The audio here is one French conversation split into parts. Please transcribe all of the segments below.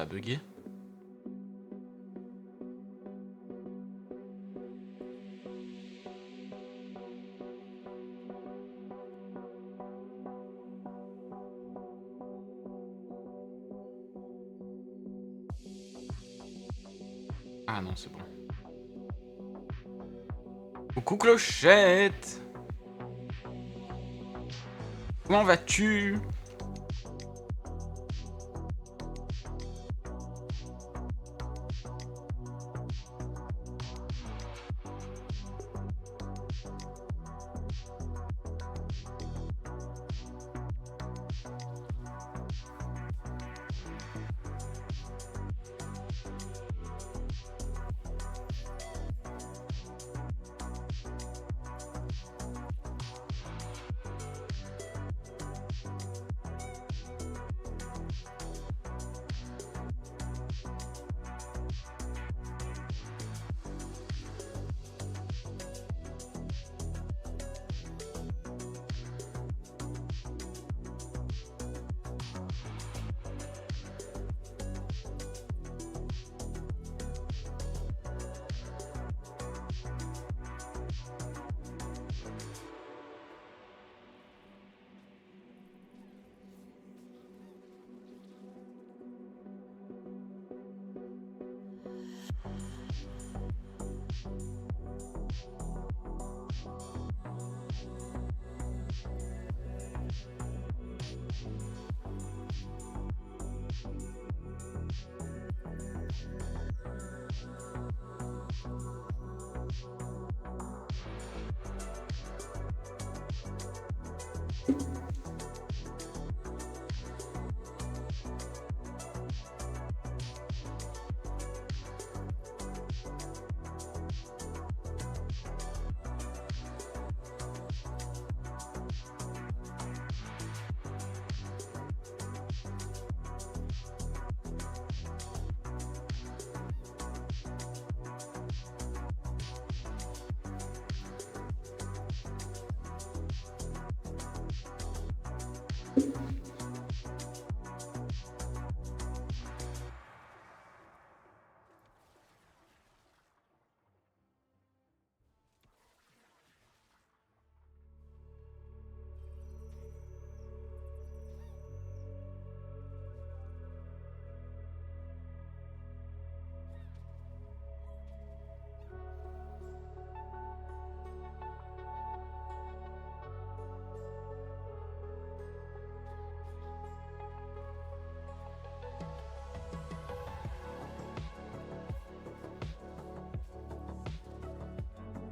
Ça a bugué. Ah non, c'est bon. Coucou Clochette! Comment vas-tu?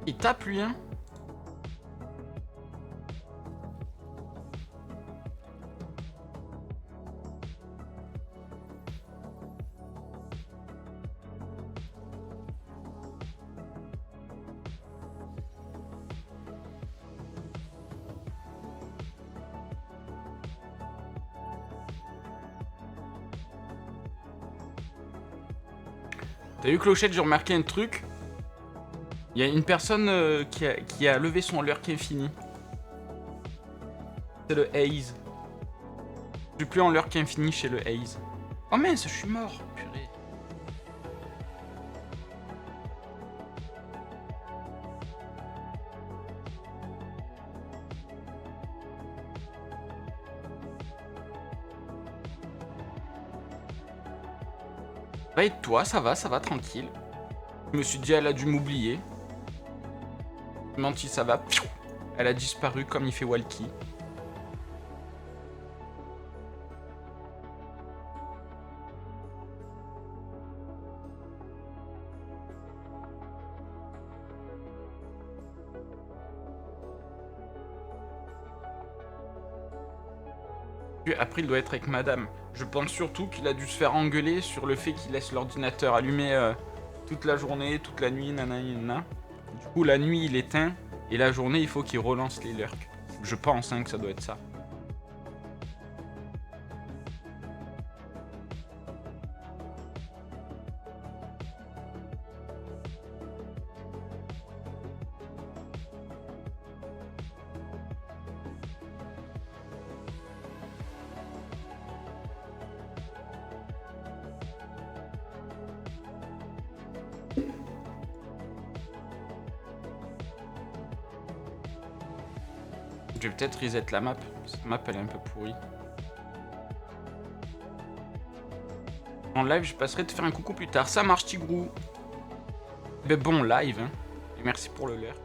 Il tape lui, hein? T'as vu Clochette, j'ai remarqué un truc. Il y a une personne qui a levé son lurk infini. C'est le Haze. Je suis plus en lurk infini chez le Haze. Oh mince, je suis mort, purée. Bah et toi, ça va tranquille. Je me suis dit, elle a dû m'oublier. Je menti, ça va. Elle a disparu comme il fait Walkie. Puis après, il doit être avec madame. Je pense surtout qu'il a dû se faire engueuler sur le fait qu'il laisse l'ordinateur allumé toute la journée, toute la nuit, nanana. Du coup, la nuit, il éteint, et la journée, il faut qu'il relance les lurks. Je pense que ça doit être ça. Je vais peut-être reset la map. Cette map, elle est un peu pourrie. En live, je passerai te faire un coucou plus tard. Ça marche, Tigrou. Mais bon live, hein. Et merci pour le l'air.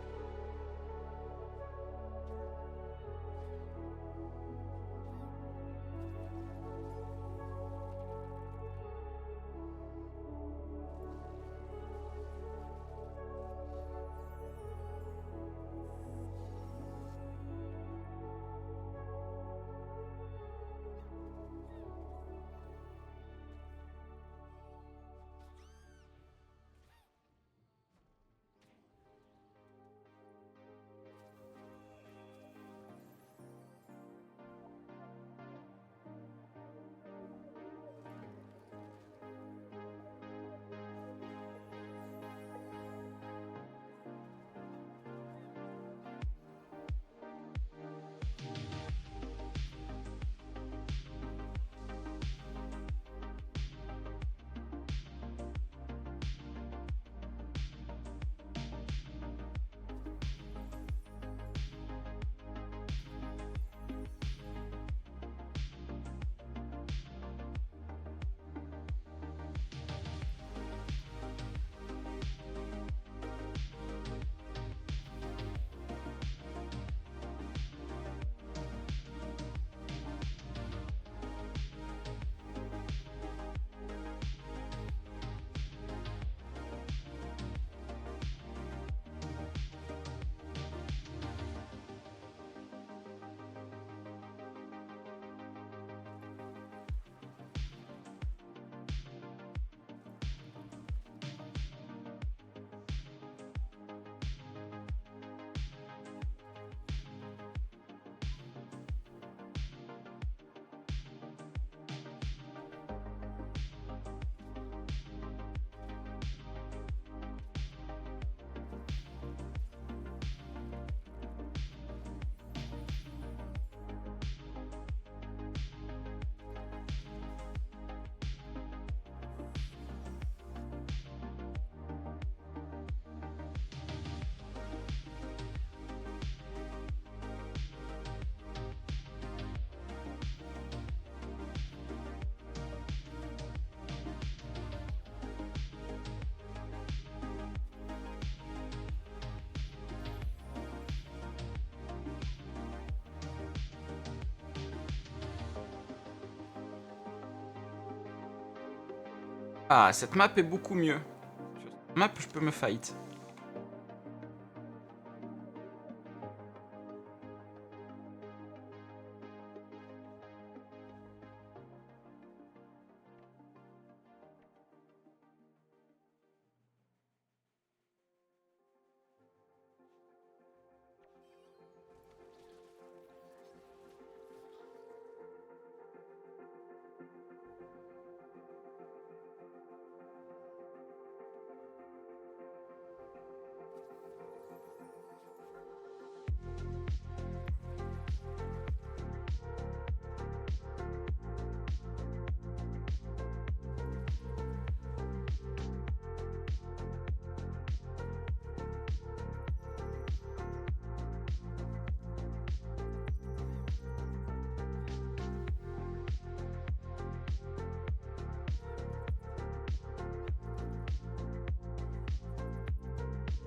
Ah, cette map est beaucoup mieux. Sur cette map, je peux me fight.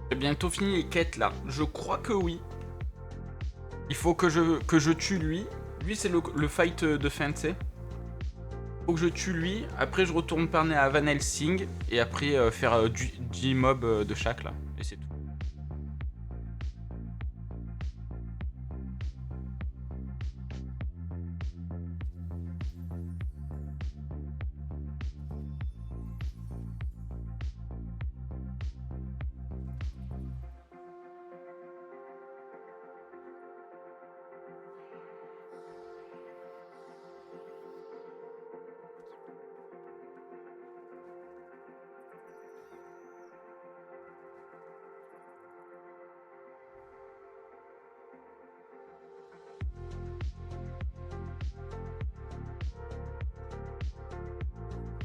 J'ai bientôt fini les quêtes là. Je crois que oui. Il faut que je tue lui. Lui, c'est le fight de fin, tu sais. Faut que je tue lui. Après, je retourne parler à Van Helsing. Et après, faire 10 mobs de chaque là. Et c'est tout.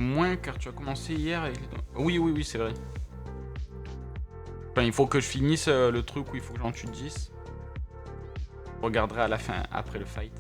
Moins car tu as commencé hier et... Oui, oui, oui, c'est vrai. Enfin, il faut que je finisse le truc où il faut que j'en tue 10. Je regarderai à la fin, après le fight.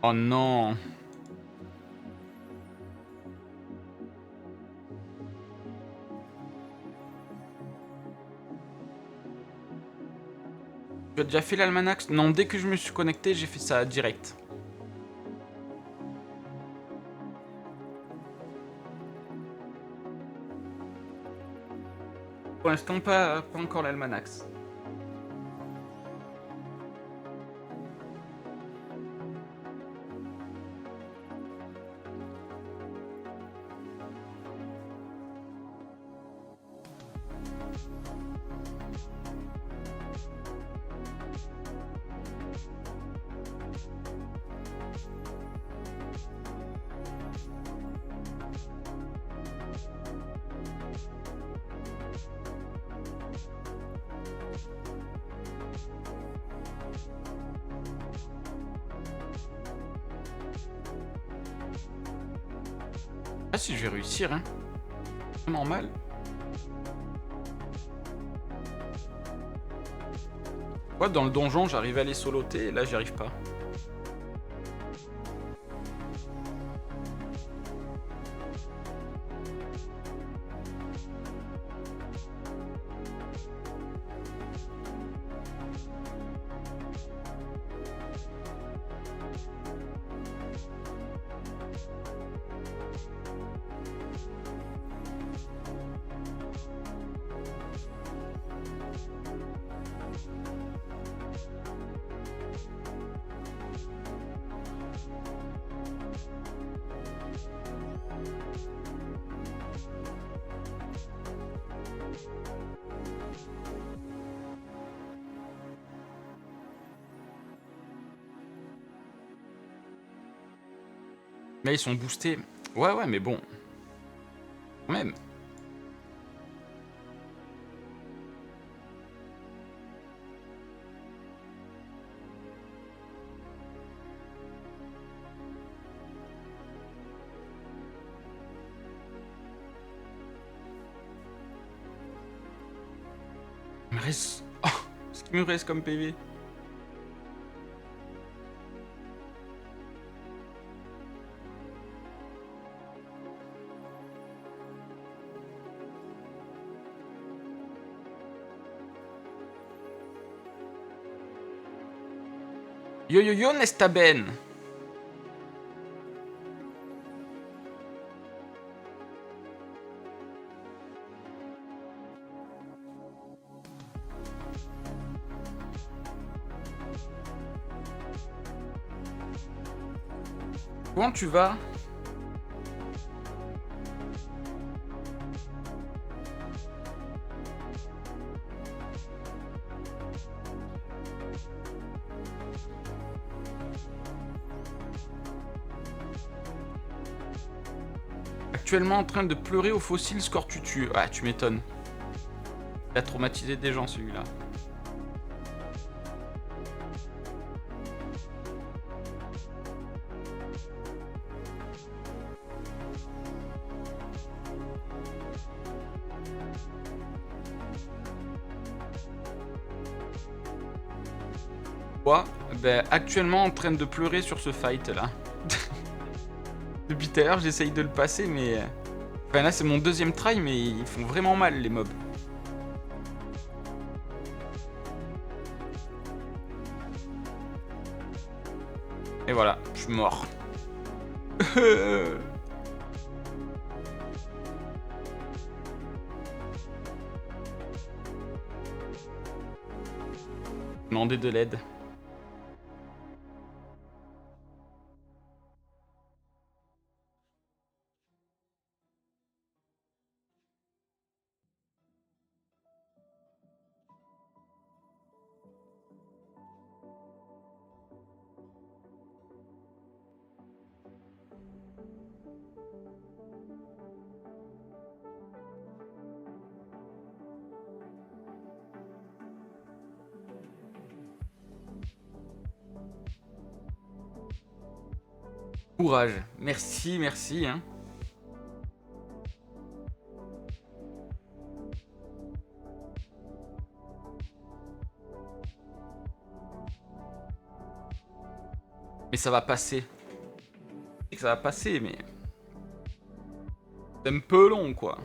Oh non. Tu as déjà fait l'almanach? Non, dès que je me suis connecté, j'ai fait ça direct. Pour l'instant, pas encore l'almanach. Ah si, je vais réussir, hein. Vraiment mal. Ouais, dans le donjon, j'arrive à les soloter, et là, j'y arrive pas. Là, ils sont boostés. Ouais, ouais, mais bon. Quand même. Il me reste... Oh, ce qu'il me reste comme PV. Yo yo yo, Nesta Ben. Comment tu vas? Actuellement en train de pleurer au fossile score tutu. Ah, tu m'étonnes. Il a traumatisé des gens celui-là. Quoi? Ben, actuellement en train de pleurer sur ce fight là. Depuis tout à l'heure, j'essaye de le passer, mais Enfin là c'est mon deuxième try mais ils font vraiment mal les mobs. Et voilà, je suis mort. Demander de l'aide. Courage. Merci, merci. Hein. Mais ça va passer. Je sais que ça va passer, mais... C'est un peu long, quoi.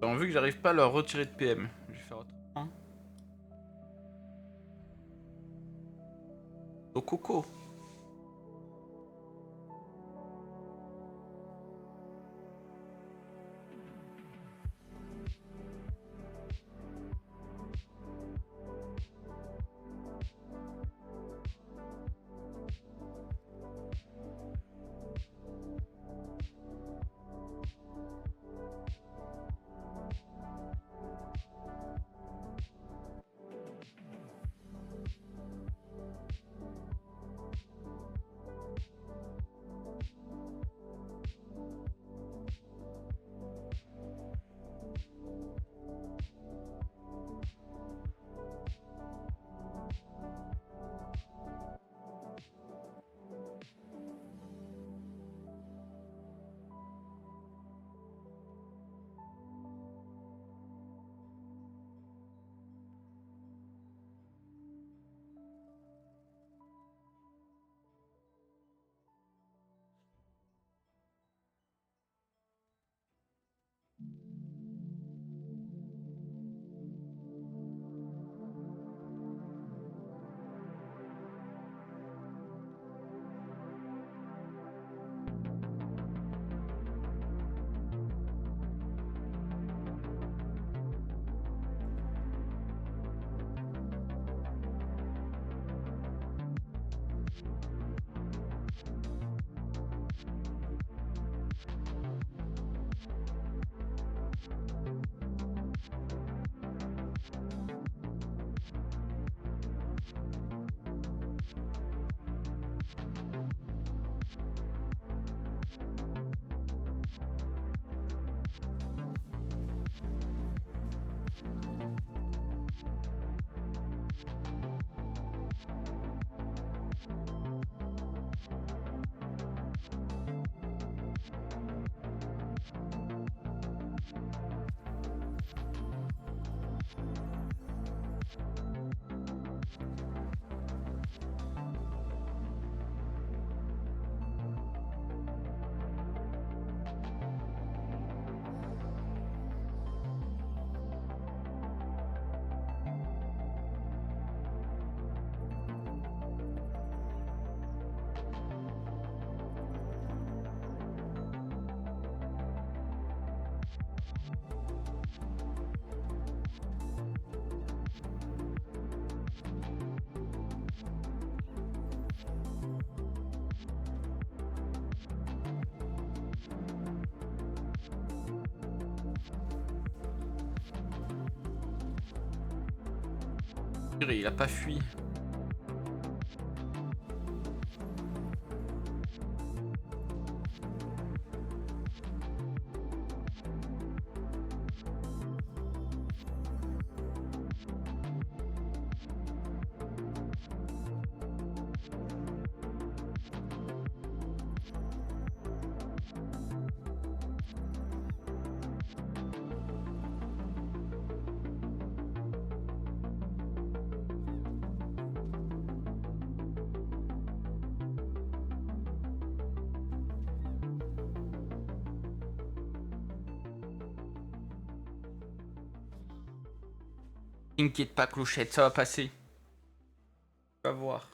Alors, vu que j'arrive pas à leur retirer de PM, je vais faire autrement. Au coco. Purée, il a pas fui. T'inquiète pas, Clochette, ça va passer. Tu vas voir.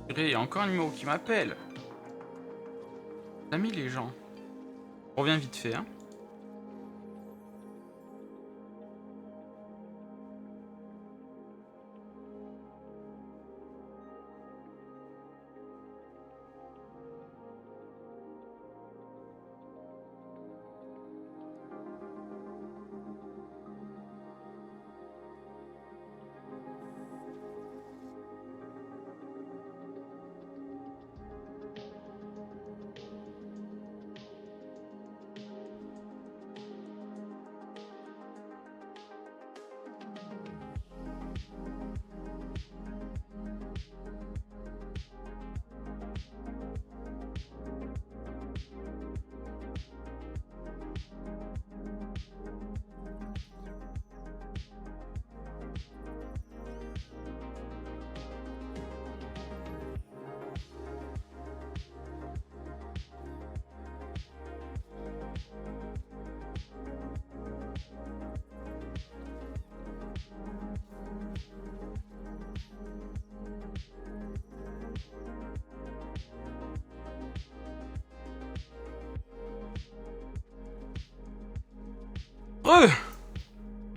Purée, il y a encore un numéro qui m'appelle. T'as mis les gens. Je reviens vite fait, hein.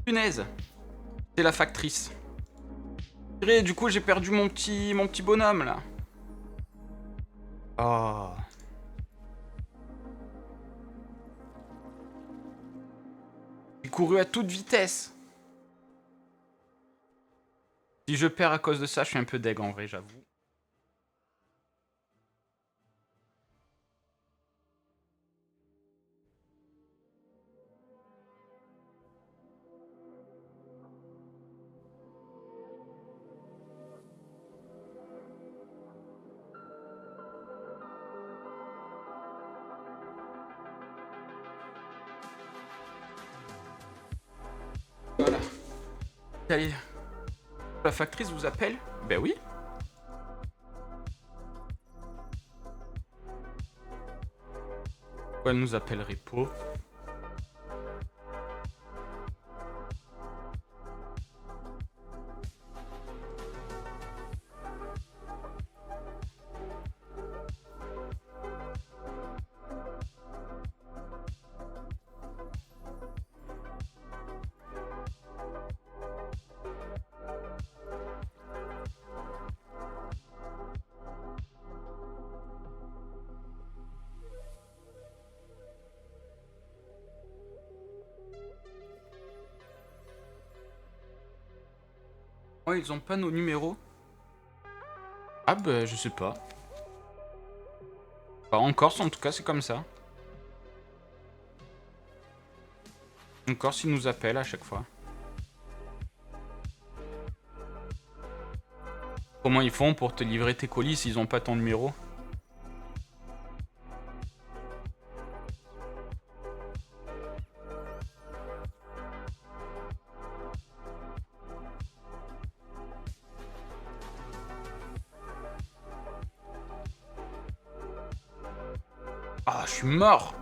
Punaise. C'est la factrice. Purée, du coup, j'ai perdu mon petit bonhomme, là. Oh. J'ai couru à toute vitesse. Si je perds à cause de ça, je suis un peu deg, en vrai, j'avoue. Voilà. Allez. La factrice vous appelle? Ben oui. Pourquoi elle nous appellerait pas? Ouais, ils ont pas nos numéros. Ah bah je sais pas. Bah, en Corse en tout cas c'est comme ça. En Corse ils nous appellent à chaque fois. Comment ils font pour te livrer tes colis s'ils ont pas ton numéro? Ah, je suis mort!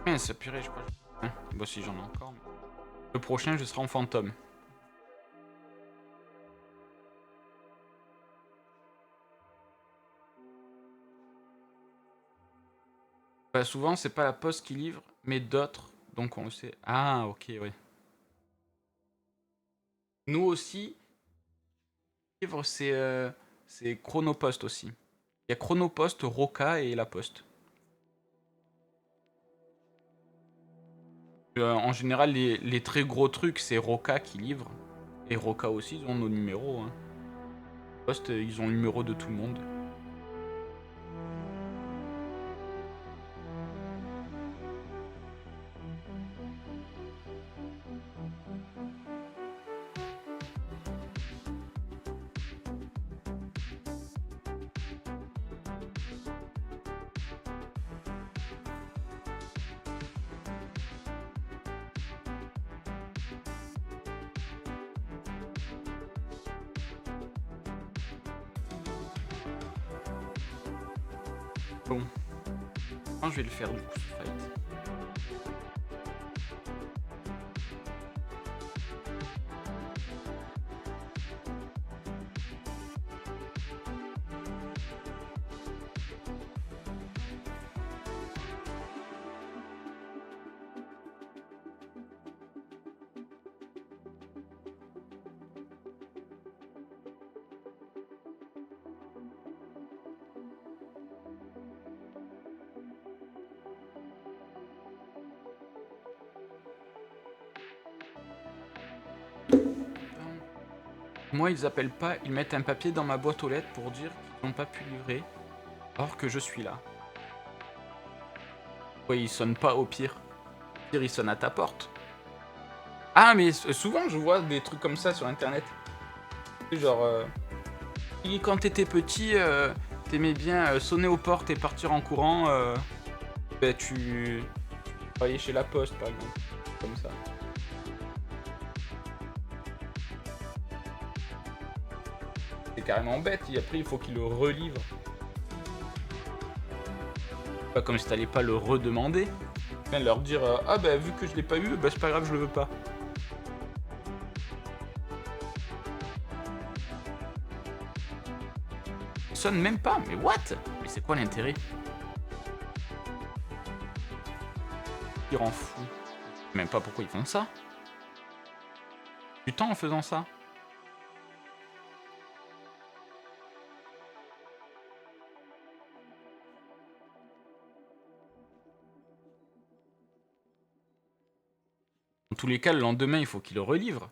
Mais ça purée, je crois. Bah si j'en ai encore. Mais... Le prochain, je serai en fantôme. Bah souvent, c'est pas la poste qui livre, mais d'autres. Donc on le sait. Ah, ok, oui. Nous aussi, livre, c'est Chronopost aussi. Il y a Chronopost, Roca et La Poste. En général, les très gros trucs, c'est Roca qui livre. Et Roca aussi, ils ont nos numéros. Hein. Poste, ils ont le numéro de tout le monde. Bon. Quand je vais le faire du coup, ce fight. Moi, ils appellent pas, ils mettent un papier dans ma boîte aux lettres pour dire qu'ils n'ont pas pu livrer, alors que je suis là. Ouais, ils sonnent pas au pire. Au pire, ils sonnent à ta porte. Ah, mais souvent, je vois des trucs comme ça sur internet. Genre, quand t'étais petit, t'aimais bien sonner aux portes et partir en courant. Ben, tu travaillais chez la poste, par exemple. Comme ça. C'est carrément bête, et après, il faut qu'il le relivre. Pas comme si t'allais pas le redemander. Bien leur dire ah bah vu que je l'ai pas eu, bah c'est pas grave, je le veux pas. Ils sonnent même pas, mais what? Mais c'est quoi l'intérêt? Ils rend fou. Je sais même pas pourquoi ils font ça. Du temps en faisant ça. Dans tous les cas, le lendemain, il faut qu'il le relivre.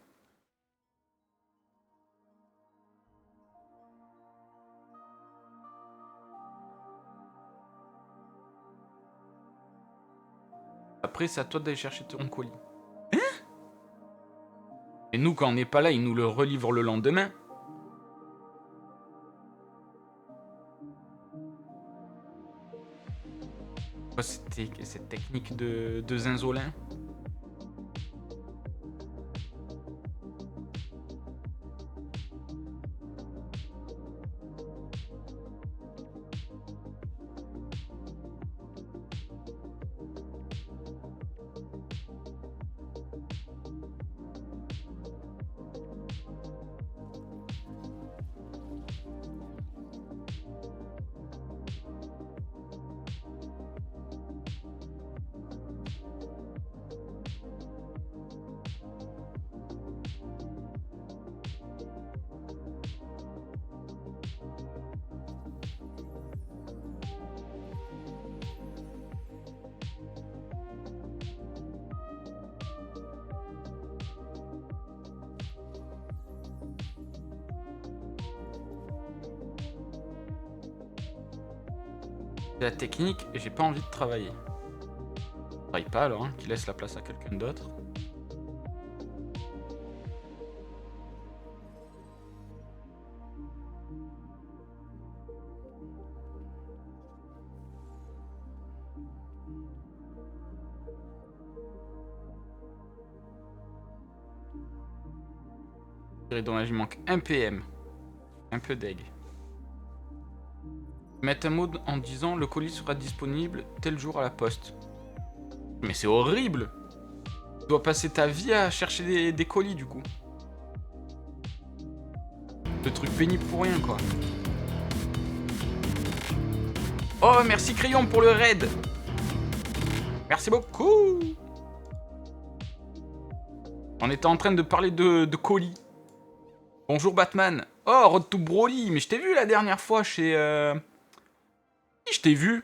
Après, c'est à toi d'aller chercher ton colis. Hein? Et nous, quand on n'est pas là, ils nous le relivrent le lendemain. C'était cette technique de zinzolin. la technique et j'ai pas envie de travailler. Travaille pas alors, hein, qui laisse la place à quelqu'un d'autre. Dommage, il manque un PM. Un peu deg. Mettre un mot en disant le colis sera disponible tel jour à la poste. Mais c'est horrible! Tu dois passer ta vie à chercher des colis du coup. Le truc pénible pour rien quoi. Oh merci Crayon pour le raid! Merci beaucoup! On était en train de parler de colis. Bonjour Batman. Oh, Road to Broly. Mais je t'ai vu la dernière fois chez... Je t'ai vu.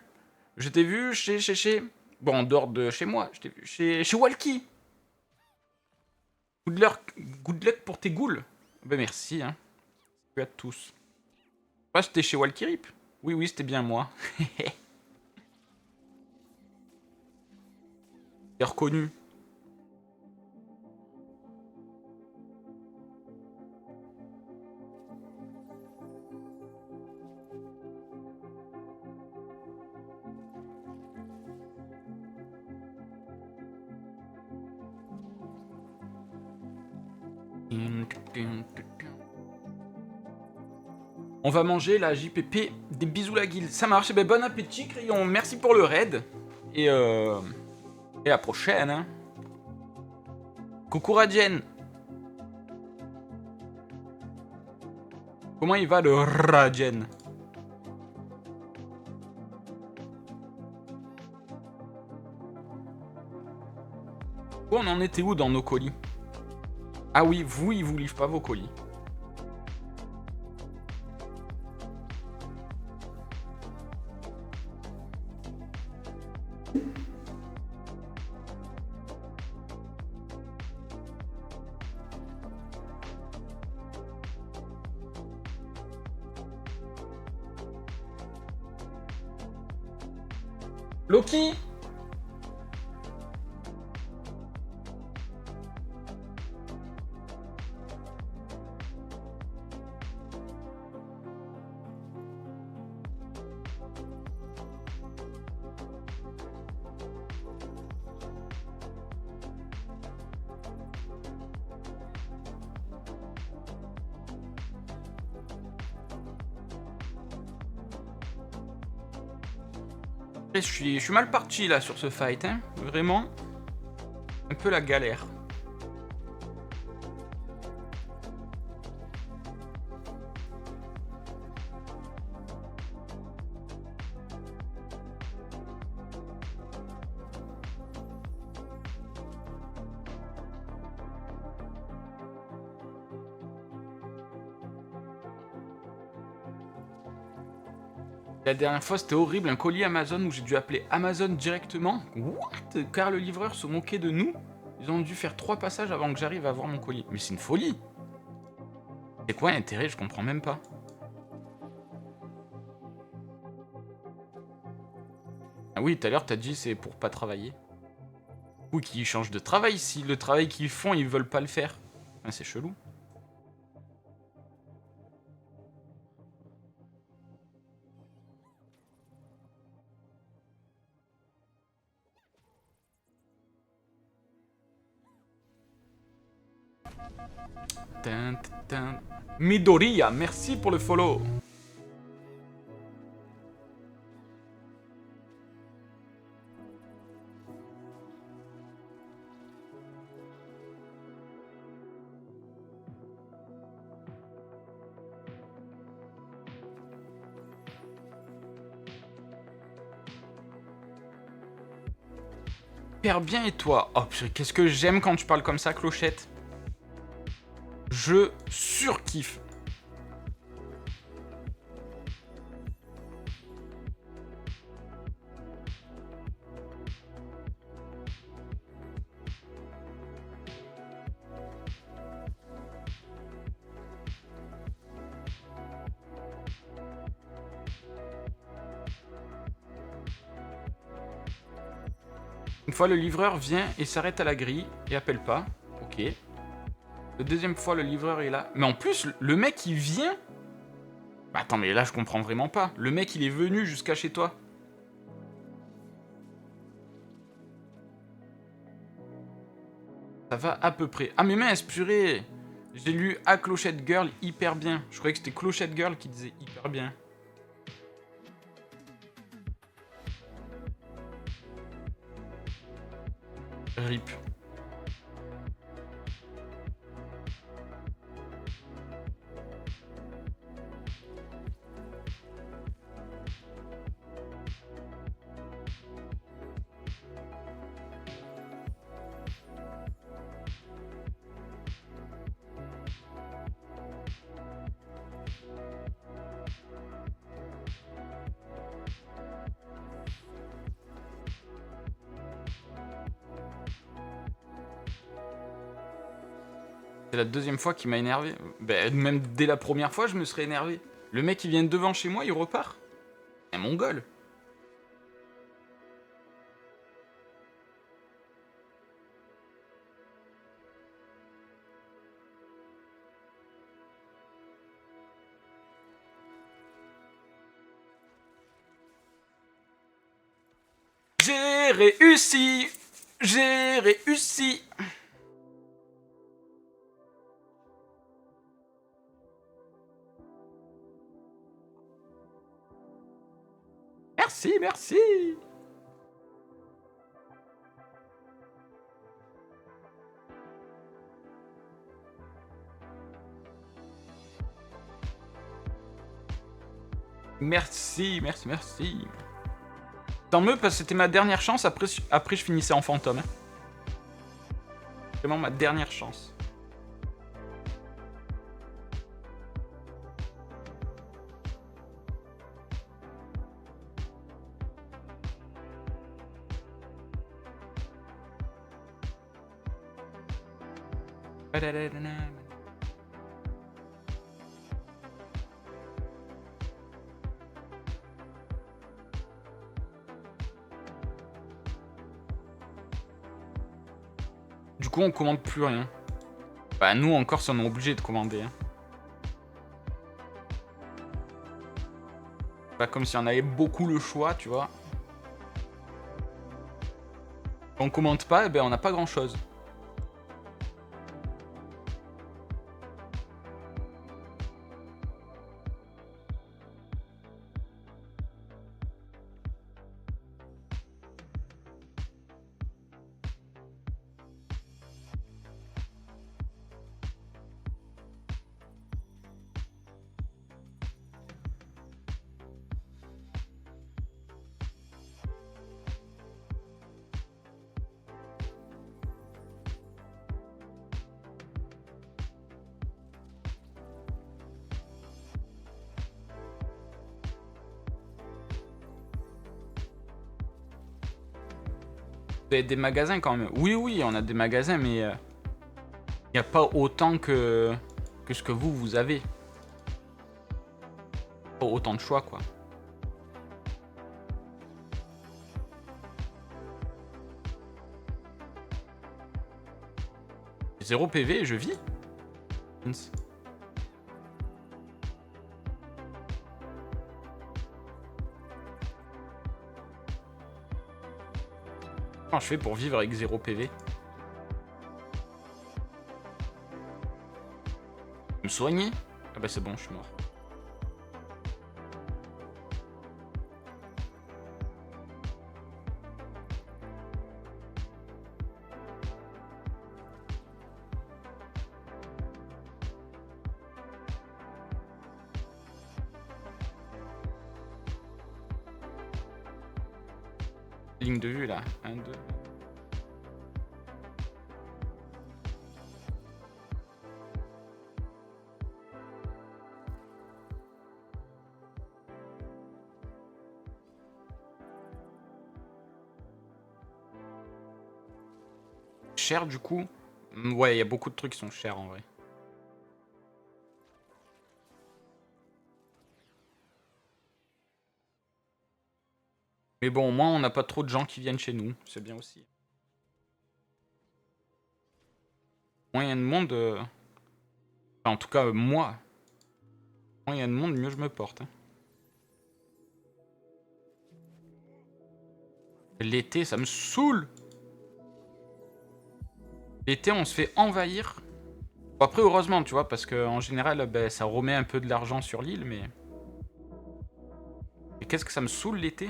Je t'ai vu chez... Bon, en dehors de chez moi. Je t'ai vu chez Walkie. Good luck pour tes ghouls. Ben merci, hein. Salut à tous. Ah, c'était chez Walkie Rip. Oui, c'était bien moi. J'ai reconnu. On va manger la JPP des bisous la guilde. Ça marche, ben bon appétit Crayon. Merci pour le raid. Et à la prochaine. Hein. Coucou Radienne. Comment il va le Radienne? On en était où dans nos colis? Ah oui, vous, ils vous livrent pas vos colis. Loki! Je suis mal parti là sur ce fight, hein. Vraiment, un peu la galère. La dernière fois, c'était horrible, un colis Amazon où j'ai dû appeler Amazon directement. What? Car le livreur se moquait de nous. Ils ont dû faire 3 passages avant que j'arrive à voir mon colis. Mais c'est une folie. C'est quoi l'intérêt? Je comprends même pas. Ah oui, tout à l'heure, t'as dit c'est pour pas travailler. Ou qu'ils changent de travail si le travail qu'ils font, ils veulent pas le faire. Ah, c'est chelou. Midoriya, merci pour le follow. Super bien et toi? Oh qu'est-ce que j'aime quand tu parles comme ça, Clochette. Je surkiffe. Une fois, le livreur vient et s'arrête à la grille et appelle pas. Ok. La deuxième fois, le livreur est là. Mais en plus, le mec, il vient... Bah attends, mais là, je comprends vraiment pas. Le mec, il est venu jusqu'à chez toi. Ça va à peu près. Ah mais mince, purée. J'ai lu à Clochette Girl hyper bien. Je croyais que c'était Clochette Girl qui disait hyper bien. RIP. C'est la deuxième fois qu'il m'a énervé. Ben, même dès la première fois, je me serais énervé. Le mec, il vient devant chez moi, il repart. Un mongol. J'ai réussi. J'ai réussi. Merci, merci. Merci, merci, merci. Tant mieux parce que c'était ma dernière chance, après je finissais en fantôme. Hein. Vraiment ma dernière chance. Du coup, on commande plus rien. Bah, nous, encore, si on est obligé de commander. Hein. Pas comme si on avait beaucoup le choix, tu vois. Quand on commande pas, eh ben, on n'a pas grand-chose. Vous avez des magasins quand même. Oui, oui, on a des magasins, mais il n'y a pas autant que ce que vous avez. Pas autant de choix, quoi. Zéro PV, je vis. Comment je fais pour vivre avec 0 PV? Me soigner? Ah bah c'est bon, je suis mort. Ligne de vue là. 1, 2. Cher du coup. Ouais, il y a beaucoup de trucs qui sont chers en vrai. Mais bon, au moins on n'a pas trop de gens qui viennent chez nous, c'est bien aussi. Moins il y a de monde... Enfin, en tout cas, moi. Moins il y a de monde, mieux je me porte. Hein. L'été, ça me saoule. L'été, on se fait envahir. Bon, après, heureusement, tu vois, parce qu'en général, ben, ça remet un peu de l'argent sur l'île, mais... Et qu'est-ce que ça me saoule l'été?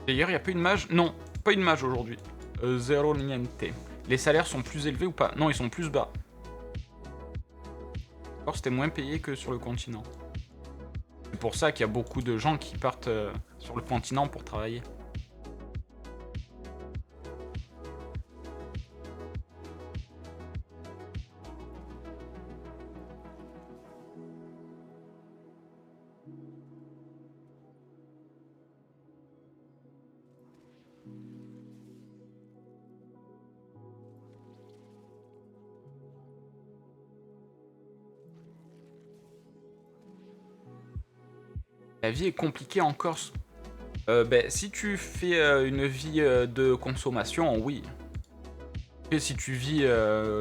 D'ailleurs, il n'y a pas une mage? Non, pas une mage aujourd'hui. Zéro niente. Les salaires sont plus élevés ou pas? Non, ils sont plus bas. Or, c'était moins payé que sur le continent. C'est pour ça qu'il y a beaucoup de gens qui partent sur le continent pour travailler. La vie est compliquée en Corse. Ben, si tu fais une vie de consommation, oui. Et si tu vis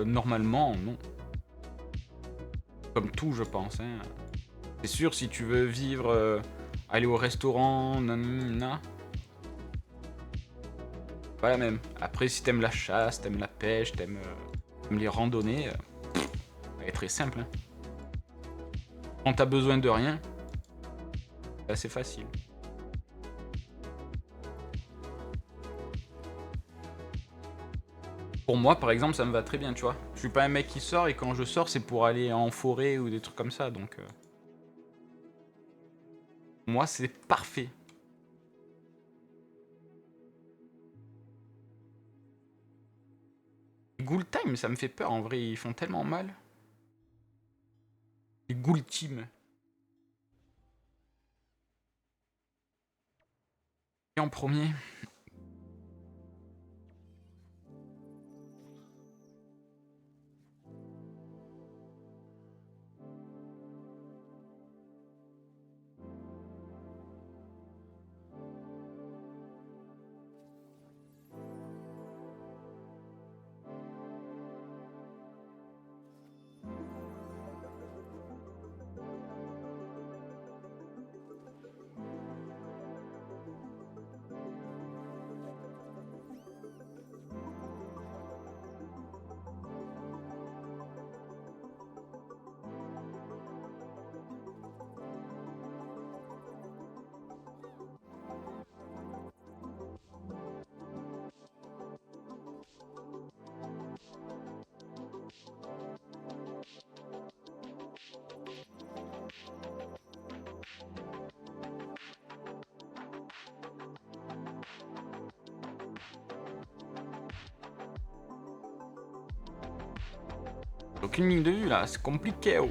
normalement, non. Comme tout, je pense. Hein. C'est sûr, si tu veux vivre, aller au restaurant, nanana. Voilà même. Après, si t'aimes la chasse, t'aimes la pêche, t'aimes les randonnées, elle est très simple. Hein. Quand t'as besoin de rien, c'est assez facile. Pour moi, par exemple, ça me va très bien, tu vois. Je suis pas un mec qui sort et quand je sors, c'est pour aller en forêt ou des trucs comme ça, donc... Moi, c'est parfait. Les Ghoul Time, ça me fait peur, en vrai, ils font tellement mal. Les Ghoul Team. Et en premier... Aucune ligne de vue, là, c'est compliqué, oh.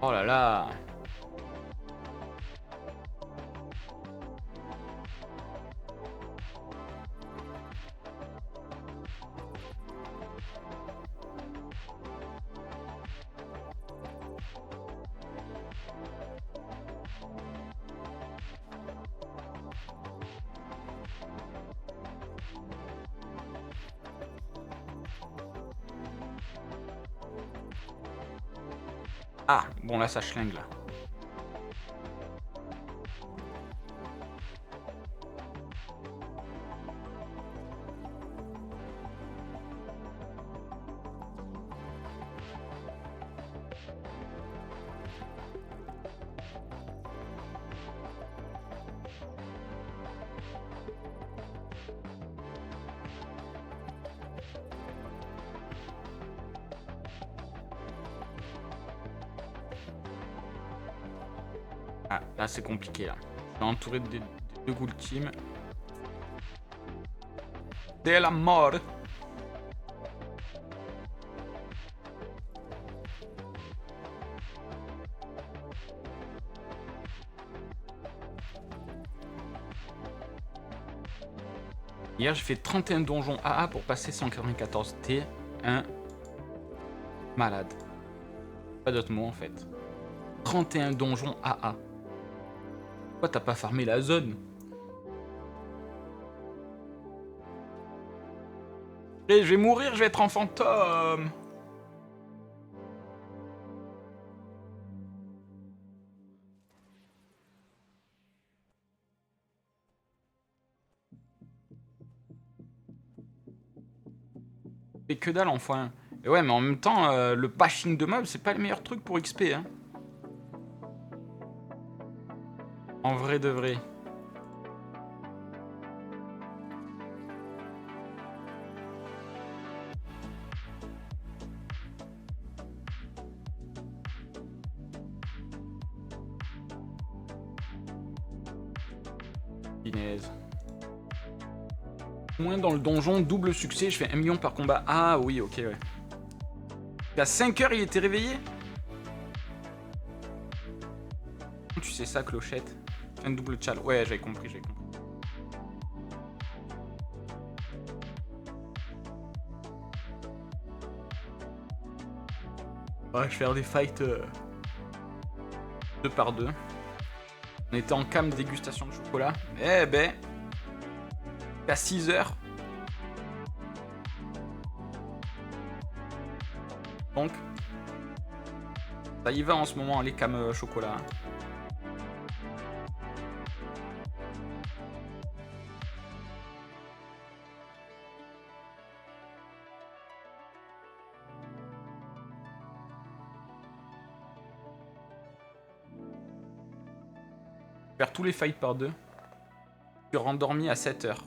Oh là là. Ah, bon là ça schlingue là. Ah, là c'est compliqué là. Je suis entouré des deux Ghoul Team. C'est la mort. Hier j'ai fait 31 donjons AA pour passer 194 T. Un malade. Pas d'autre mot en fait. 31 donjons AA. Pourquoi t'as pas farmé la zone? Et je vais mourir, je vais être en fantôme. Et que dalle enfin. Et ouais mais en même temps le pashing de mobs c'est pas le meilleur truc pour XP hein. En vrai de vrai. Punaise. Moins dans le donjon, double succès, je fais 1 million par combat. Ah oui, ok, ouais. À 5 heures, il était réveillé? Tu sais ça, clochette? Un double chal. Ouais, j'avais compris, j'avais compris. Ouais, je vais faire des fights 2 par 2. On était en cam dégustation de chocolat. Eh ben, à 6 heures. Donc, ça y va en ce moment, les cams chocolat. Faire tous les fights par 2. Je suis rendormi à 7 heures.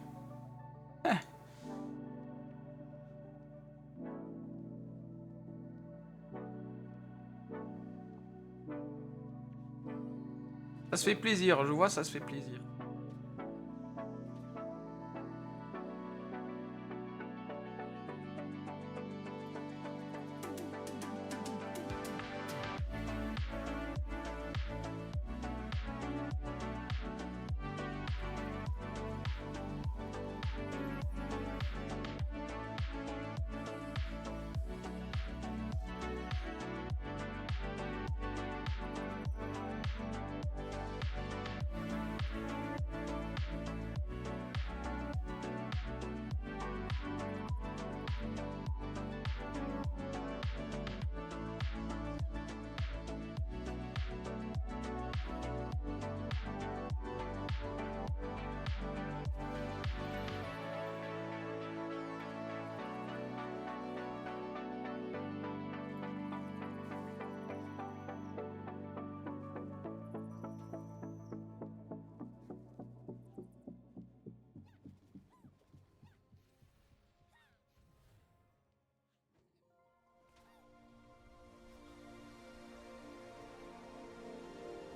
Ça se fait plaisir, je vois, ça se fait plaisir.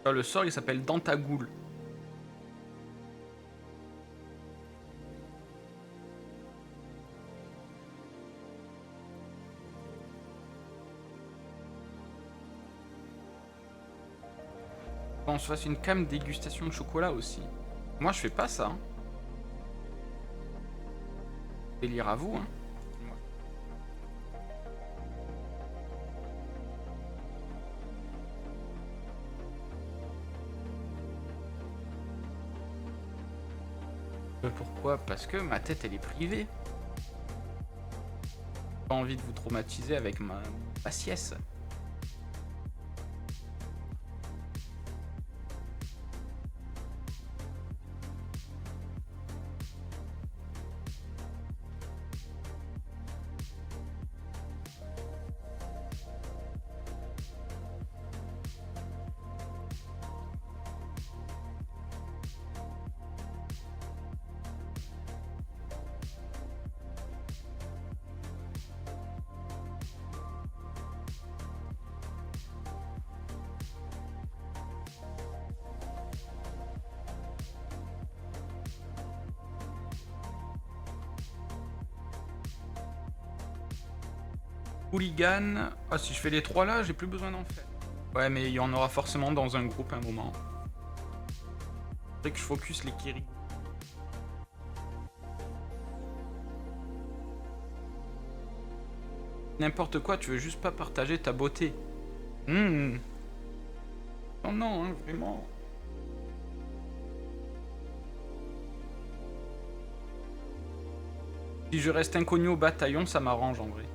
Le sort, il s'appelle Dantagoul. On se fasse une cam dégustation de chocolat aussi. Moi, je fais pas ça. Hein. Délire à vous, hein. Pourquoi? Parce que ma tête, elle est privée. Pas envie de vous traumatiser avec ma faciès. Hooligan. Ah, si je fais les 3 là, j'ai plus besoin d'en faire. Ouais, mais il y en aura forcément dans un groupe à un moment. Faudrait que je focus les Kiri. N'importe quoi, tu veux juste pas partager ta beauté. Non, non, hein, vraiment. Si je reste inconnu au bataillon, ça m'arrange en vrai.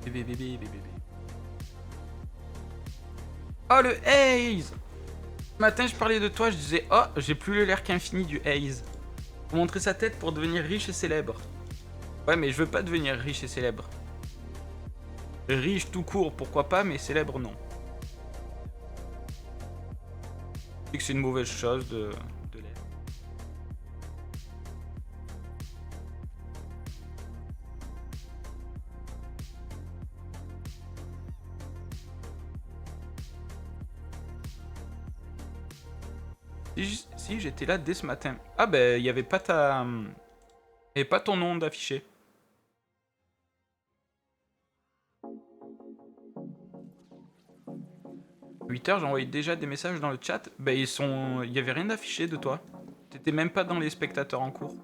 Bébé. Oh, le haze! Ce matin, je parlais de toi, je disais, oh, j'ai plus l'air qu'infini du haze. Faut montrer sa tête pour devenir riche et célèbre. Ouais, mais je veux pas devenir riche et célèbre. Riche tout court, pourquoi pas, mais célèbre, non. Je sais que c'est une mauvaise chose de l'être. Si j'étais là dès ce matin. Ah ben, il y avait pas ta... Et pas ton nom d'affiché. À 8h, j'ai envoyé déjà des messages dans le chat. Ben, ils sont... Il y avait rien d'affiché de toi. T'étais même pas dans les spectateurs en cours.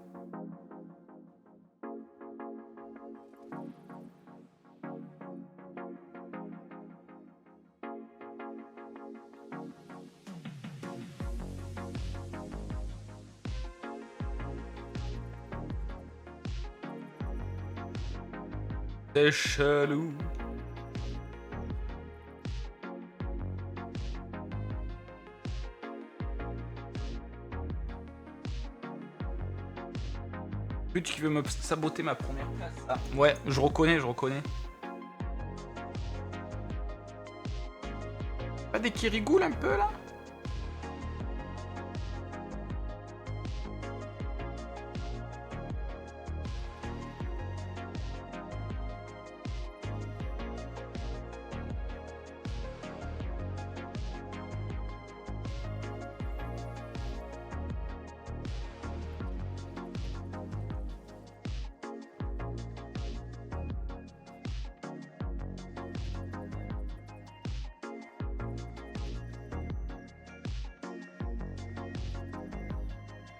C'est chelou. But qui veut me saboter ma première place. Ah, ouais, je reconnais. Pas des qui rigolent un peu là?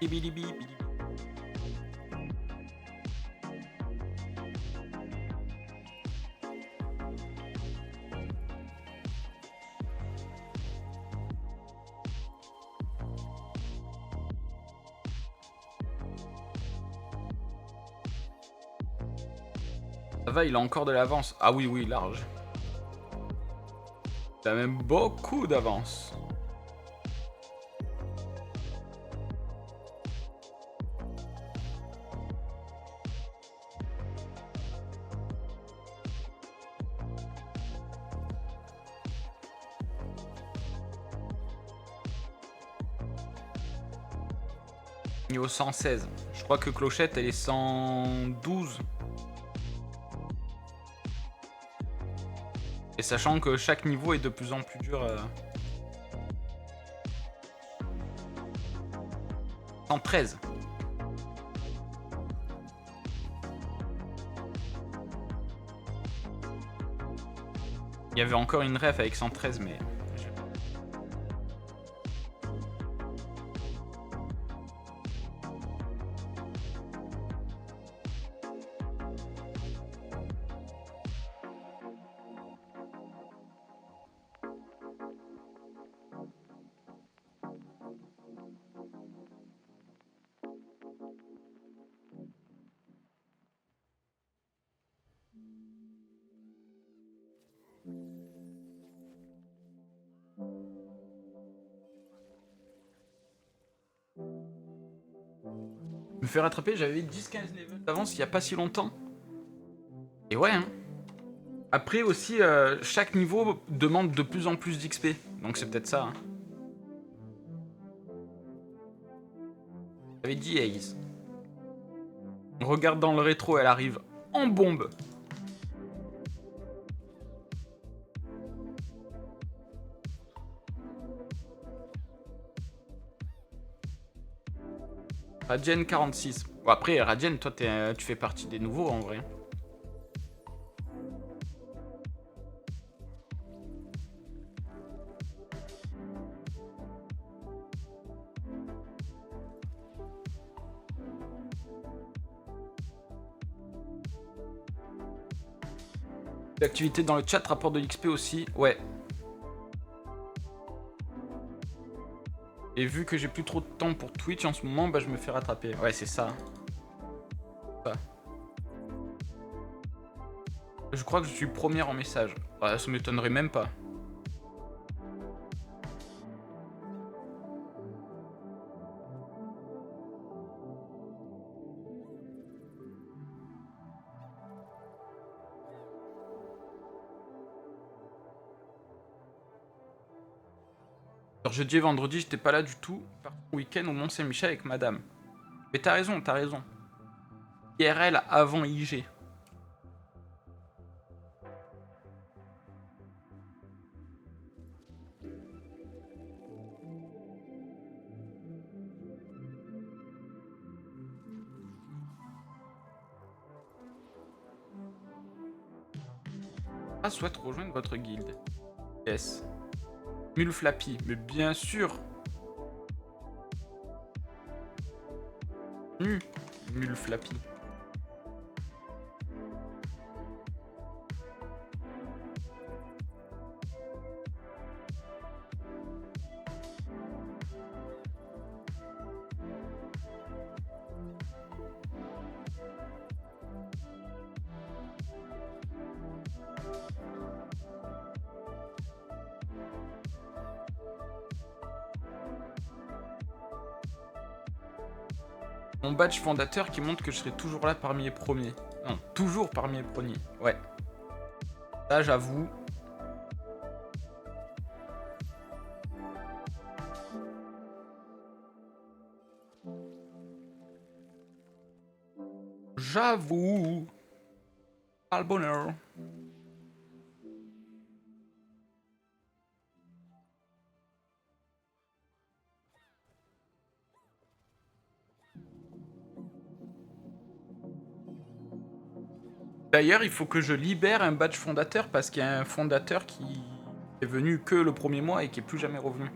Bili. Ça va, il a encore de l'avance. Ah oui, large. Il a même beaucoup d'avance. Niveau 116. Je crois que Clochette, elle est 112. Et sachant que chaque niveau est de plus en plus dur. 113. Il y avait encore une ref avec 113, mais... Me faire rattraper, j'avais 10-15 levels d'avance il y a pas si longtemps. Et ouais, hein. Après aussi, chaque niveau demande de plus en plus d'XP. Donc c'est peut-être ça. Hein. J'avais dit Ace. On regarde dans le rétro, elle arrive en bombe. Radian 46. Bon, après, Radian, toi, tu fais partie des nouveaux en vrai. L'activité dans le chat, rapport de l'XP aussi, ouais. Et vu que j'ai plus trop de temps pour Twitch en ce moment, bah je me fais rattraper. Ouais, c'est ça. Je crois que je suis premier en message. Ouais, ça m'étonnerait même pas. Alors jeudi et vendredi, j'étais pas là du tout. Par contre, week-end au Mont-Saint-Michel avec madame. Mais t'as raison, t'as raison. IRL avant IG. Ah, souhaite rejoindre votre guilde. Yes. Mule Flappy, mais bien sûr. Mule Flappy. Mon badge fondateur qui montre que je serai toujours là parmi les premiers. Non, toujours parmi les premiers. Ouais. Ça, j'avoue. J'avoue. Pas le bonheur. D'ailleurs, il faut que je libère un badge fondateur parce qu'il y a un fondateur qui est venu que le premier mois et qui est plus jamais revenu.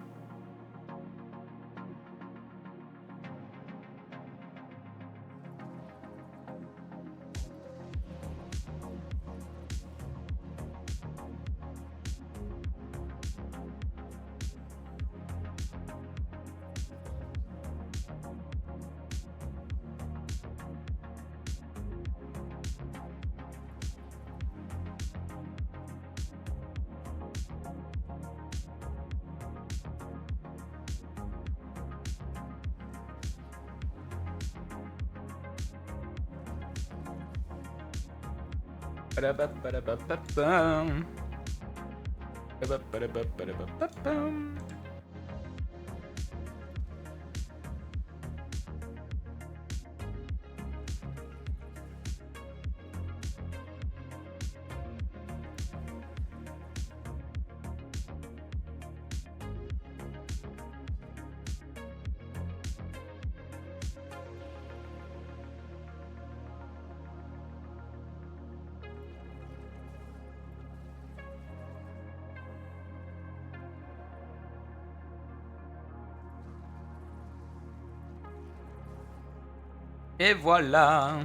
Et voilà.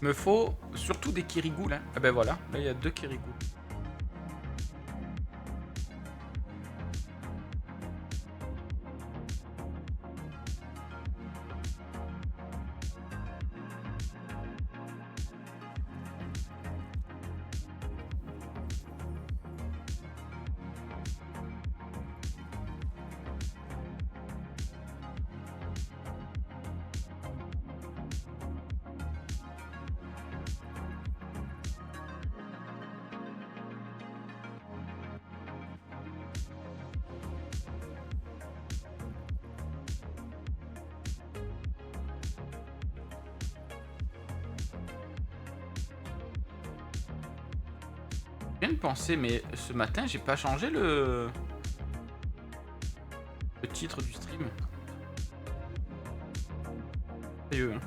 Me faut surtout des Kirigoules. Hein. Ah ben voilà, là il y a 2 Kirigoules. Je viens de penser, mais ce matin, j'ai pas changé le titre du stream. Sérieux, hein.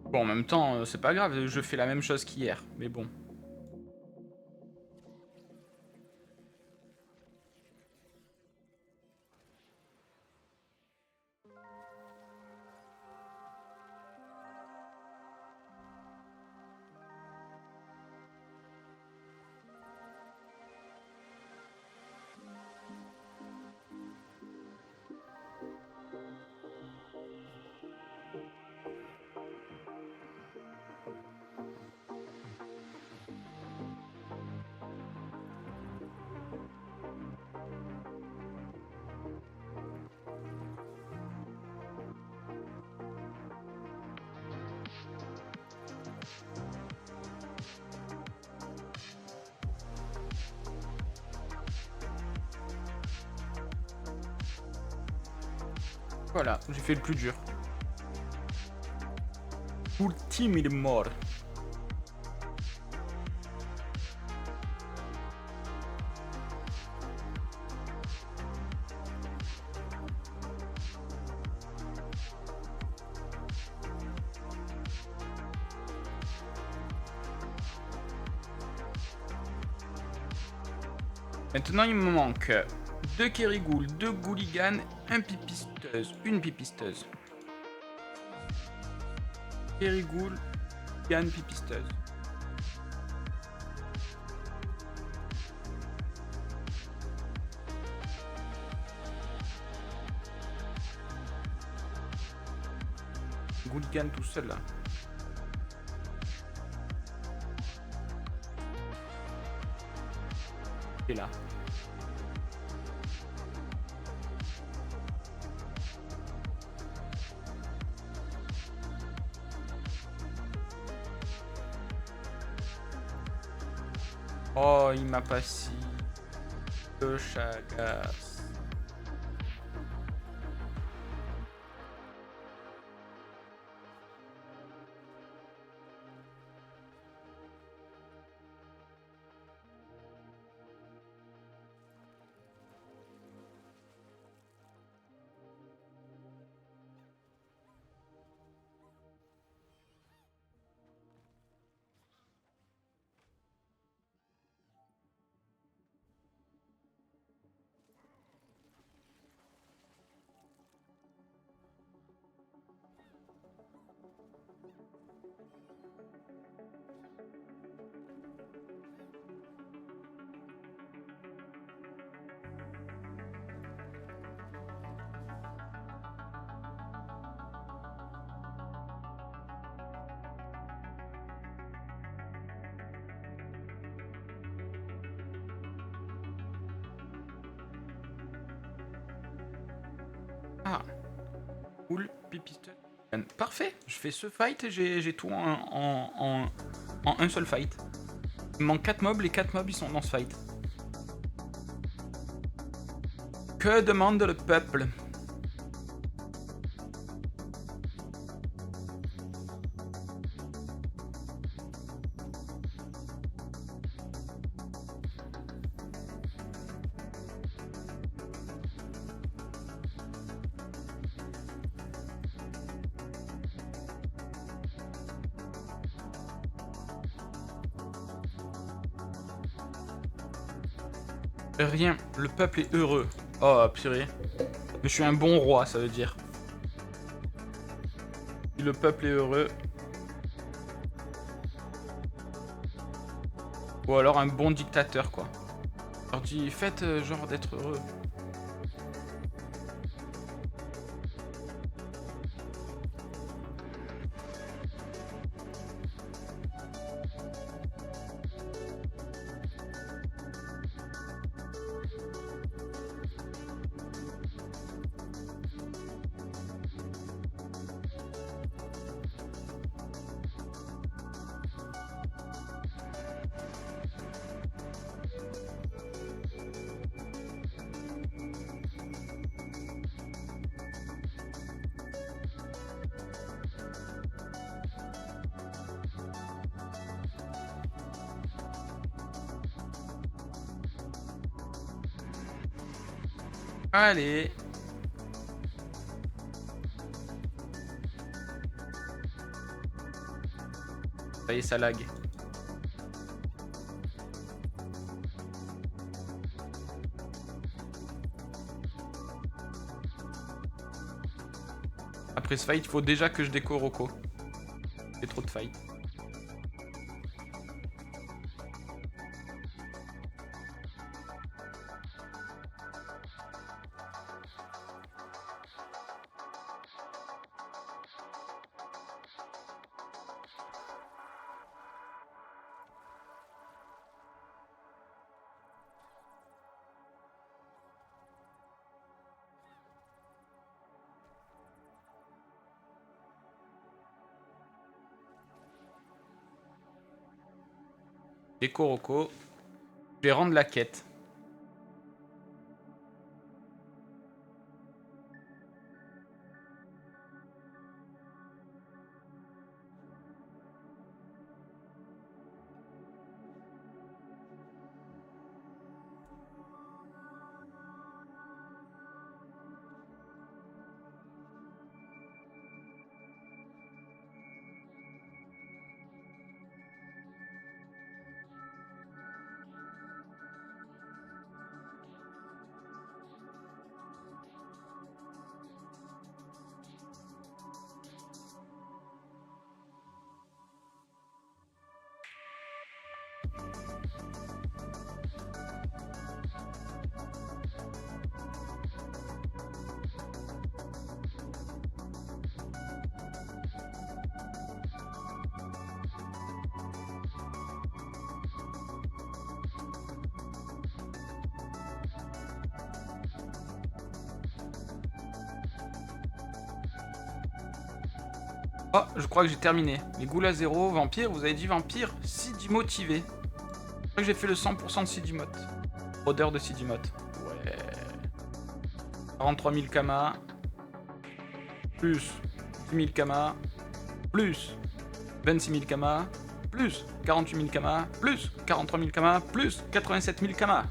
Bon, en même temps, c'est pas grave, je fais la même chose qu'hier, mais bon. Voilà, j'ai fait le plus dur. Tout le team, il est mort. Maintenant, il me manque 2 Kerigoules, 2 Gouligans, une pipisteuse. Kerigoule, Gouligan, pipisteuse. Gouligan tout seul là. Et là. Oh, il m'a pas si. Le chagasse. Ah. Cool, pipisteuse. Parfait, je fais ce fight et j'ai tout en un seul fight. Il me manque 4 mobs, les 4 mobs ils sont dans ce fight. Que demande le peuple? Rien, le peuple est heureux. Oh, purée. Mais je suis un bon roi, ça veut dire. Si le peuple est heureux. Ou alors un bon dictateur, quoi. Alors dis, faites genre d'être heureux. Allez. Ça y est, ça lag. Après ce fight, il faut déjà que je décore Rocco. C'est trop de fight. Déco Rocco. Je vais rendre la quête. Oh, je crois que j'ai terminé. Les goulas 0, vampire, vous avez dit vampire, Sidimotivé. Je crois que j'ai fait le 100% de Sidimote. Odeur de Sidimote. Ouais. 43 000 kamas. Plus 10 000 kamas. Plus 26 000 kamas. Plus 48 000 kamas. Plus 43 000 kamas. Plus 87 000 kamas.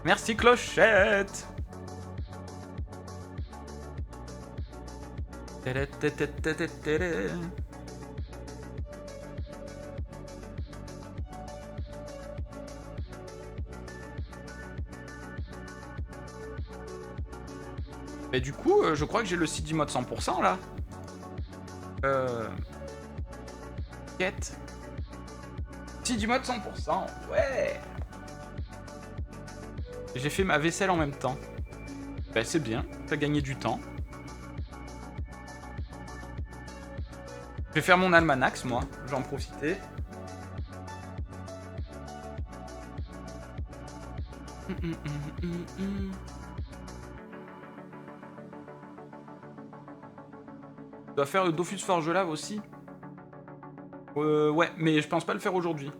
Merci Clochette. Mais du coup, je crois que j'ai le CD mode 100% là. Quête. CD mode 100%, ouais. J'ai fait ma vaisselle en même temps. Bah c'est bien, t'as gagné du temps. Je vais faire mon almanax, moi. Je vais en profiter. Je dois faire le Dofus Forge Lave aussi. Ouais, mais je pense pas le faire aujourd'hui.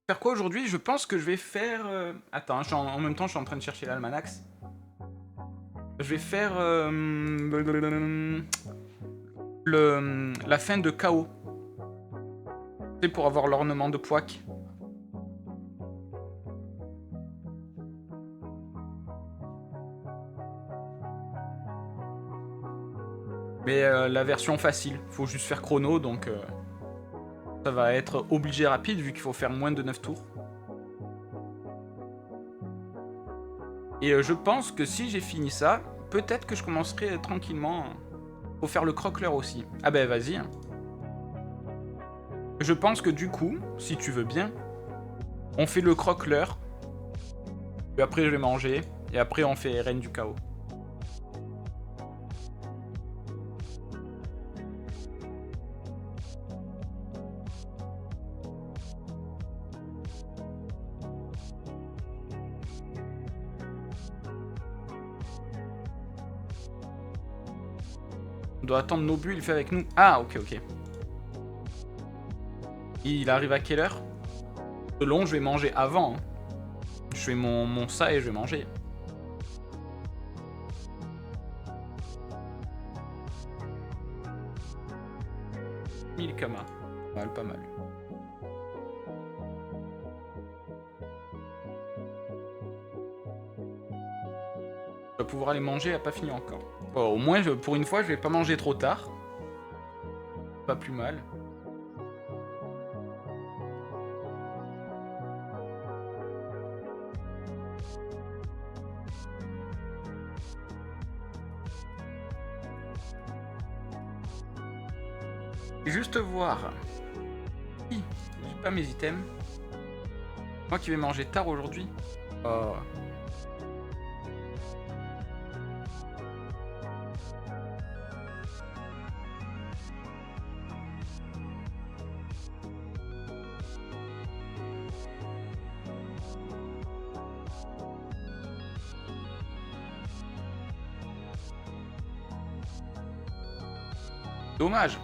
Faire quoi aujourd'hui? Je pense que je vais faire... Attends, en même temps, je suis en train de chercher l'almanax. Je vais faire... la fin de KO. C'est pour avoir l'ornement de Pouac. Mais la version facile, faut juste faire chrono, donc ça va être obligé rapide vu qu'il faut faire moins de 9 tours. Et je pense que si j'ai fini ça, peut-être que je commencerai tranquillement. Faut faire le croque-leur aussi. Ah ben vas-y. Je pense que du coup, si tu veux bien, on fait le croque-leur. Puis après je vais manger. Et après on fait Reine du Chaos. On doit attendre Nobu, il fait avec nous. Ah, ok, ok. Il arrive à quelle heure? Selon, je vais manger avant. Hein. Je fais mon ça et je vais manger. Mille Kama. Pas mal, pas mal. Je vais pouvoir aller manger, elle a pas fini encore. Bon, au moins, pour une fois, je vais pas manger trop tard. Pas plus mal. Juste voir. J'ai pas mes items. Moi qui vais manger tard aujourd'hui. Oh. Dommage.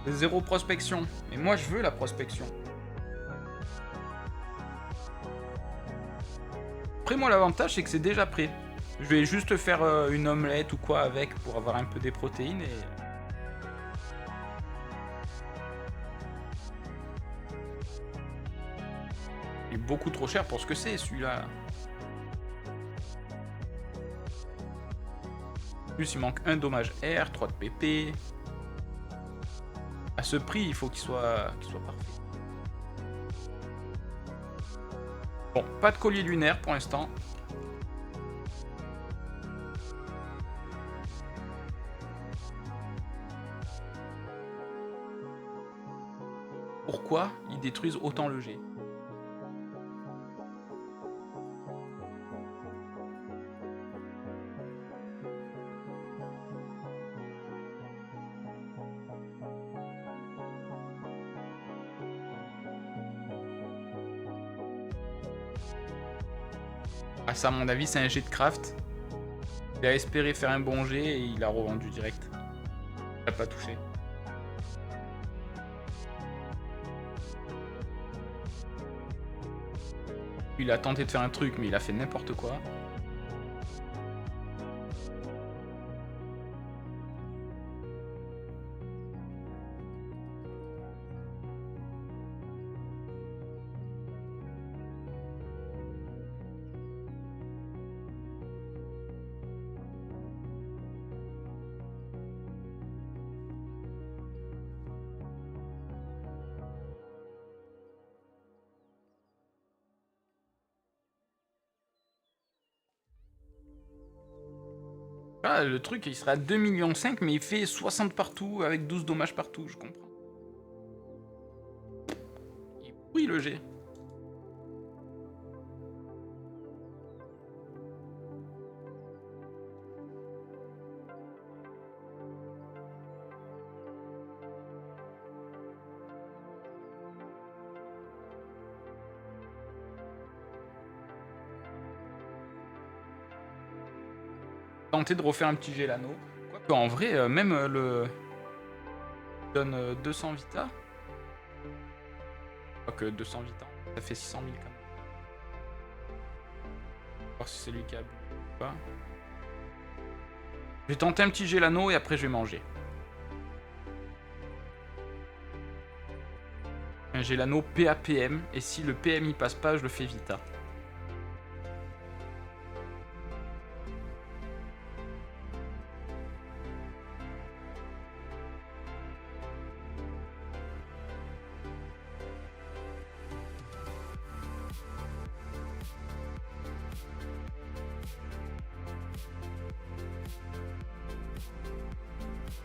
Zéro prospection. Mais moi je veux la prospection. Après moi l'avantage c'est que c'est déjà prêt. Je vais juste faire une omelette ou quoi avec pour avoir un peu des protéines et... Il est beaucoup trop cher pour ce que c'est celui-là. En plus il manque un dommage R, 3 de PP. À ce prix, il faut qu'il soit parfait. Bon, pas de collier lunaire pour l'instant. Pourquoi ils détruisent autant le G? Ah ça à mon avis c'est un jet de craft. Il a espéré faire un bon jet et il a revendu direct. Il a pas touché. Il a tenté de faire un truc mais il a fait n'importe quoi. Ah, le truc, il serait à 2,5 millions, mais il fait 60 partout, avec 12 dommages partout, je comprends. Il est pourri le G. Tenter de refaire un petit jet l'anneau. Quoique en vrai, même le... donne 200 vita. Quoique 200 vita, ça fait 600 000 quand même. Voir si c'est lui qui a bu ou pas. Je vais tenter un petit jet l'anneau et après je vais manger. J'ai l'anneau PAPM, et si le PM il passe pas, je le fais Vita.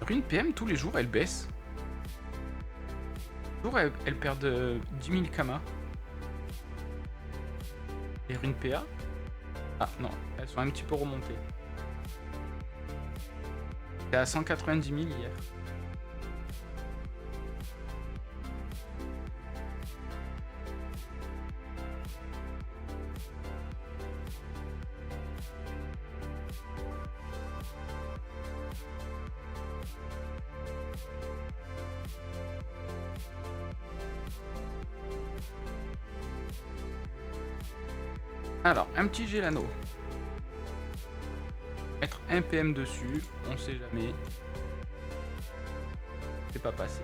Rune PM, tous les jours, elle baisse. Tous les jours, elle perd 10 000 Kama. Et Rune PA? Ah non, elles sont un petit peu remontées. C'était à 190 000 hier. Alors, un petit Gélano. Mettre un PM dessus, on sait jamais. C'est pas passé.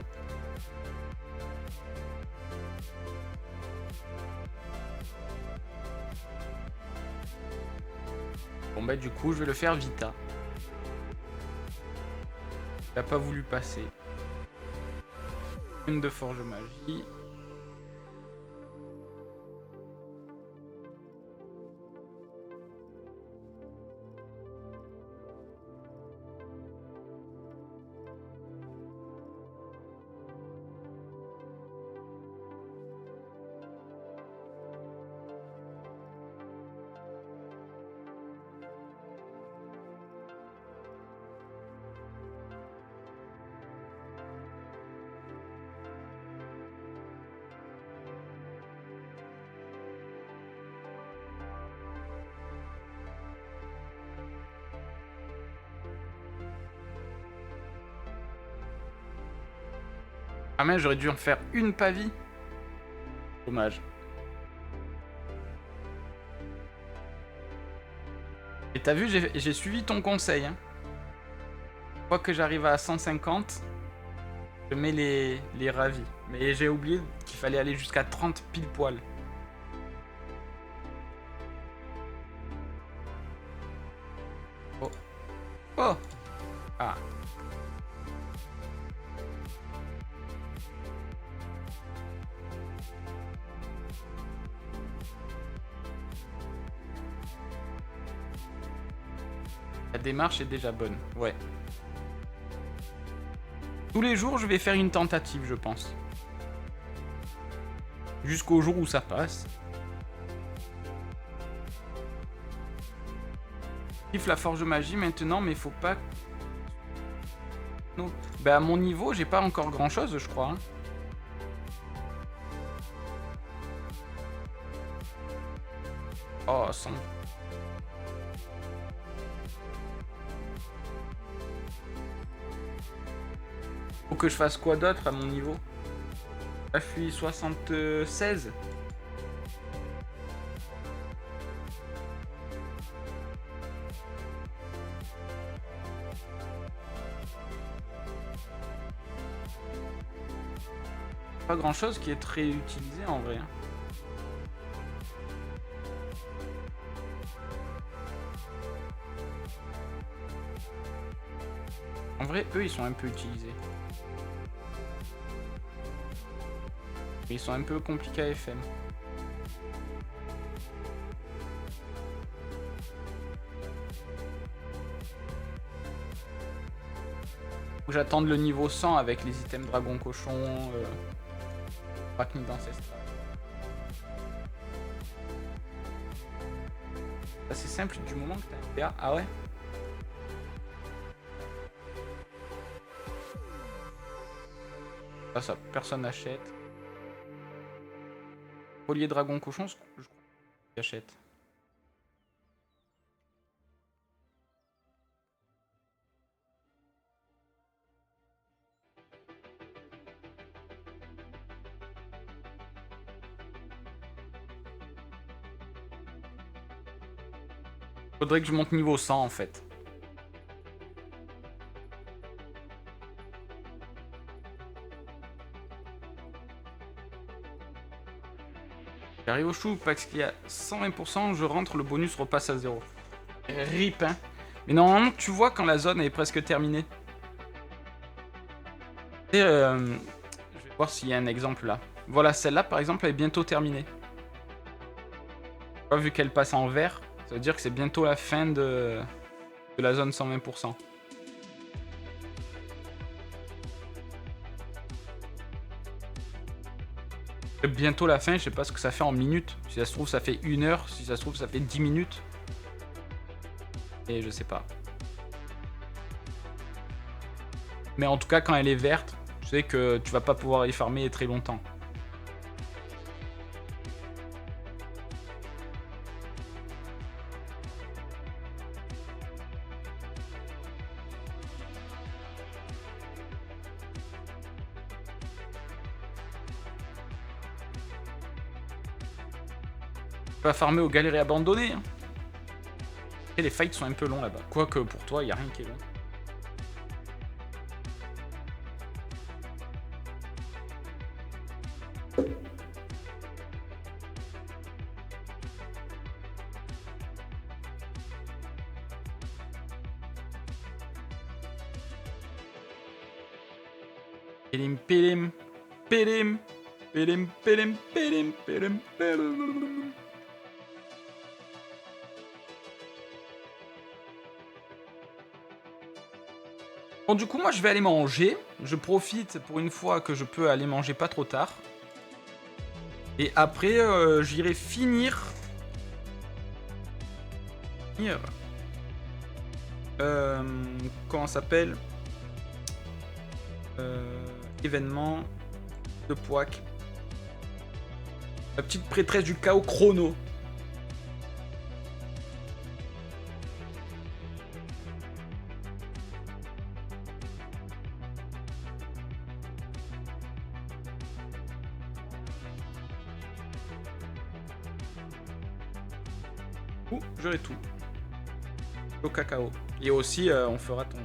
Bon bah du coup, je vais le faire Vita. Il a pas voulu passer. Une de forge magie. Ah mais j'aurais dû en faire une pavie. Dommage. Et t'as vu, j'ai suivi ton conseil. Hein. Une fois que j'arrive à 150, je mets les ravis. Mais j'ai oublié qu'il fallait aller jusqu'à 30 pile poil. Oh. Oh. Ah. La démarche est déjà bonne, ouais. Tous les jours, je vais faire une tentative, je pense. Jusqu'au jour où ça passe. Je kiffe la forge magie maintenant, mais faut pas... Non. Bah à mon niveau, j'ai pas encore grand chose, je crois. Hein. Oh, son... Faut que je fasse quoi d'autre à mon niveau? Là, je suis 76. Pas grand chose qui est très utilisé en vrai. En vrai, eux, ils sont un peu utilisés. Ils sont un peu compliqués à FM. Faut que j'attende le niveau 100 avec les items dragon cochon, Arachne d'ancestral. C'est simple du moment que t'as un PA. Ah ouais? Ah ça, personne n'achète. Collier dragon cochon, je crois qu'il achète. Faudrait que je monte niveau 100 en fait. J'arrive au chou parce qu'il y a 120%, je rentre, le bonus repasse à 0. RIP, hein. Mais normalement, tu vois quand la zone est presque terminée. Et je vais voir s'il y a un exemple là. Voilà, celle-là par exemple, elle est bientôt terminée. Vu qu'elle passe en vert, ça veut dire que c'est bientôt la fin de la zone 120%. Bientôt la fin, je sais pas ce que ça fait en minutes. Si ça se trouve, ça fait 1 heure. Si ça se trouve, ça fait 10 minutes. Et je sais pas. Mais en tout cas, quand elle est verte, tu sais que tu vas pas pouvoir y farmer très longtemps. Tu vas farmer aux galeries abandonnées. Hein. Et les fights sont un peu longs là-bas. Quoique pour toi, il n'y a rien qui est long. Pélim, pélim, pélim, pélim, pélim, pélim, pélim, pélim. Bon, du coup, moi, je vais aller manger. Je profite pour une fois que je peux aller manger pas trop tard. Et après, j'irai finir... comment ça s'appelle événement de Pouac. La petite prêtresse du chaos chrono. J'aurai tout. Au cacao. Et aussi, on fera ton...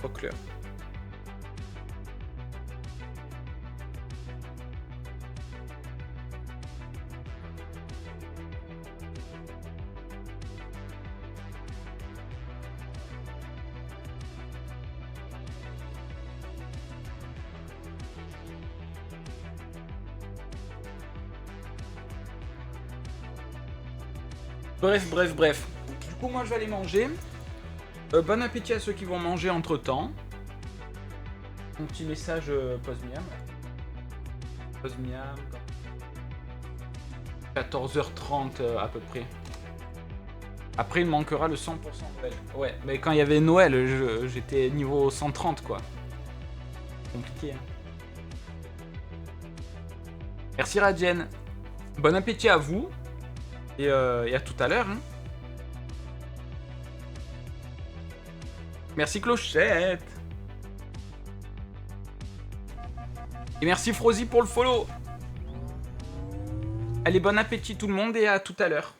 Buckler. Bref. Du coup, moi, je vais aller manger. Bon appétit à ceux qui vont manger entre-temps. Un petit message post-miam. Post-miam. 14h30 à peu près. Après, il manquera le 100% Noël. Ouais, mais quand il y avait Noël, j'étais niveau 130, quoi. Compliqué, hein. Merci Radjen. Bon appétit à vous. Et à tout à l'heure. Hein. Merci Clochette. Et merci Frozy pour le follow. Allez, bon appétit tout le monde et à tout à l'heure.